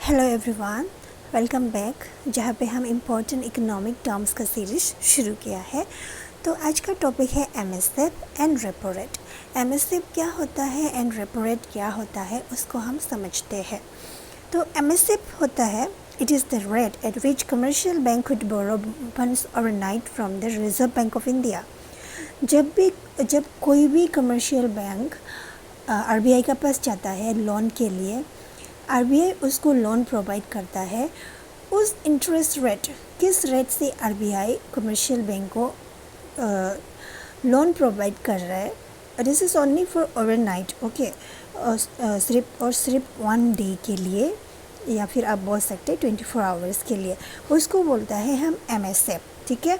Hello everyone, welcome back. जहाँ पे हम इम्पोर्टेंट इकोनॉमिक टर्म्स का सीरीज़ शुरू किया है। तो आज का टॉपिक है MSF and repo rate. MSF क्या होता है एंड रेपो रेट क्या होता है उसको हम समझते हैं। तो एमएसएफ होता है, it is the rate at which commercial bank could borrow funds overnight from the Reserve Bank of India. जब कोई भी कमर्शियल बैंक आरबीआई के पास जाता है लोन के लिए, आरबीआई उसको लोन प्रोवाइड करता है। उस इंटरेस्ट रेट, किस रेट से आरबीआई कमर्शियल बैंक को लोन प्रोवाइड कर रहा है, this is only for overnight, okay. सिर्फ 1 डे के लिए, या फिर आप बोल सकते हैं 24 आवर्स के लिए, उसको बोलता है हम एमएसएफ, ठीक है।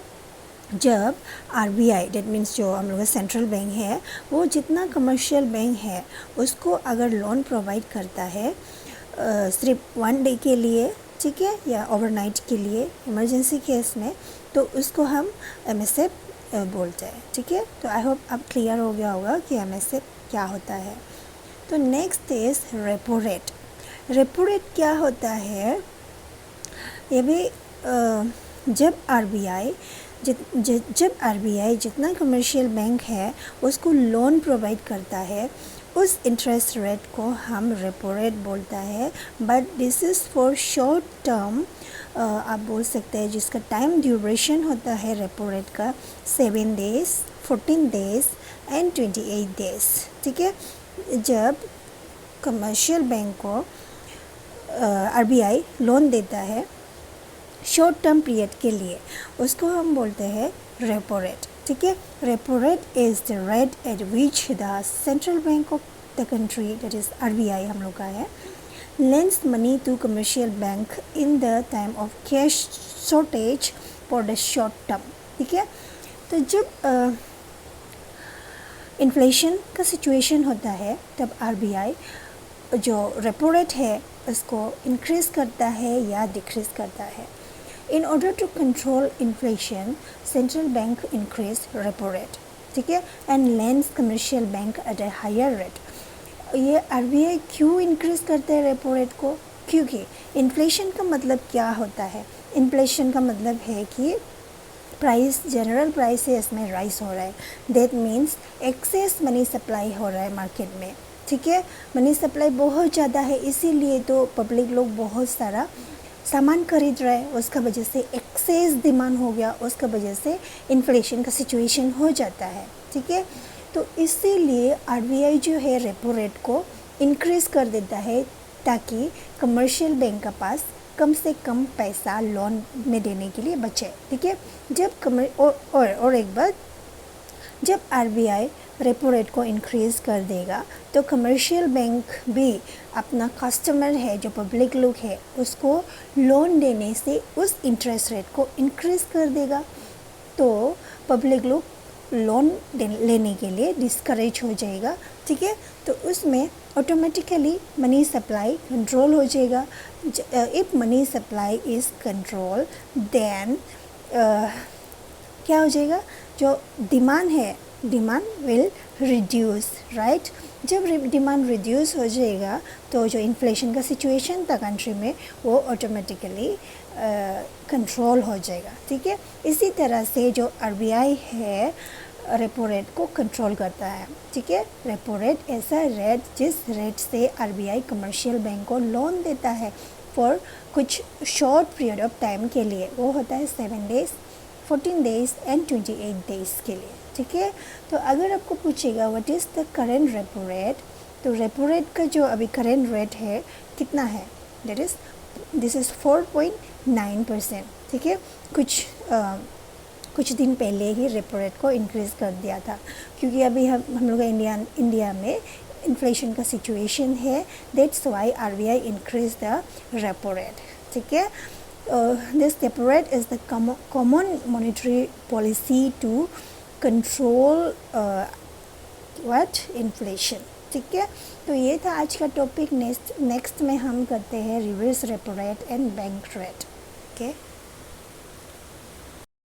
जब आरबीआई, डेट मीन्स जो हम लोग का सेंट्रल बैंक है, वो जितना कमर्शियल बैंक है उसको अगर लोन प्रोवाइड करता है सिर्फ 1 डे के लिए, ठीक है, या ओवरनाइट के लिए इमरजेंसी केस में, तो उसको हम एमएसएफ बोलते हैं, ठीक है। तो आई होप अब क्लियर हो गया होगा कि एमएसएफ क्या होता है। तो next is repo rate. Repo rate क्या होता है, ये भी जब आरबीआई जितना कमर्शियल बैंक है उसको लोन प्रोवाइड करता है, उस इंटरेस्ट रेट को हम रेपो रेट बोलता है। But this is for short term, आप बोल सकते हैं, जिसका टाइम ड्यूरेशन होता है रेपो रेट का 7 डेज, 14 डेज एंड 28 डेज, ठीक है। जब कमर्शियल बैंक को आरबीआई लोन देता है शॉर्ट टर्म पीरियड के लिए, उसको हम बोलते हैं रेपो रेट, ठीक है। Repo rate is the rate at which the central bank of the country, that is RBI हम लोग का है, lends money to commercial bank in the time of cash shortage for the short term, ठीक है। तो जब inflation का situation होता है तब आरबीआई जो रेपो रेट है उसको इंक्रीज़ करता है या डिक्रीज़ करता है। In order to control inflation, central bank increase repo rate, ठीक है, and lends commercial bank at a higher rate. ये आरबीआई क्यों इंक्रीज़ करते हैं रेपो रेट को? क्योंकि इन्फ्लेशन का मतलब क्या होता है? इन्फ्लेशन का मतलब है कि प्राइस, जनरल प्राइसेस में राइज हो रहा है। That means excess money supply हो रहा है मार्केट में, ठीक है। मनी सप्लाई बहुत ज़्यादा है, इसीलिए तो पब्लिक लोग बहुत सारा सामान खरीद रहा है, उसका वजह से एक्सेस डिमांड हो गया, उसका वजह से इन्फ्लेशन का सिचुएशन हो जाता है, ठीक है। तो इसीलिए आरबीआई जो है रेपो रेट को इंक्रीज़ कर देता है ताकि कमर्शियल बैंक के पास कम से कम पैसा लोन में देने के लिए बचे, ठीक है। और एक बात, जब आरबीआई रेपो रेट को इंक्रीज़ कर देगा तो कमर्शियल बैंक भी अपना कस्टमर है जो पब्लिक लोग है उसको लोन देने से उस इंटरेस्ट रेट को इंक्रीज़ कर देगा, तो पब्लिक लोग लोन लेने के लिए डिस्करेज हो जाएगा, ठीक है। तो उसमें ऑटोमेटिकली मनी सप्लाई कंट्रोल हो जाएगा। If money supply is control, then क्या हो जाएगा, जो डिमांड है, डिमांड विल रिड्यूस, राइट। जब डिमांड रिड्यूस हो जाएगा तो जो इन्फ्लेशन का सिचुएशन था कंट्री में वो ऑटोमेटिकली कंट्रोल हो जाएगा, ठीक है। इसी तरह से जो आरबीआई है रेपो रेट को कंट्रोल करता है, ठीक है। रेपो रेट ऐसा रेट जिस रेट से आरबीआई कमर्शियल बैंक को लोन देता है फॉर कुछ शॉर्ट पीरियड ऑफ टाइम के लिए, वो होता है 7 डेज, 14 डेज एंड 28 डेज के लिए, ठीक है। तो अगर आपको पूछेगा what is the current repo rate, तो रेपो रेट का जो अभी करेंट रेट है कितना है, दैट इज़ दिस इज़ 4.9%, ठीक है। कुछ दिन पहले ही रेपो रेट को इंक्रीज़ कर दिया था, क्योंकि अभी हम लोग इंडिया में इन्फ्लेशन का सिचुएशन है, that's why RBI increase the repo rate, ठीक है। This repo rate is the common monetary policy to control inflation, ठीक है। तो ये था आज का टॉपिक। नेक्स्ट में हम करते हैं reverse repo rate and bank rate, okay.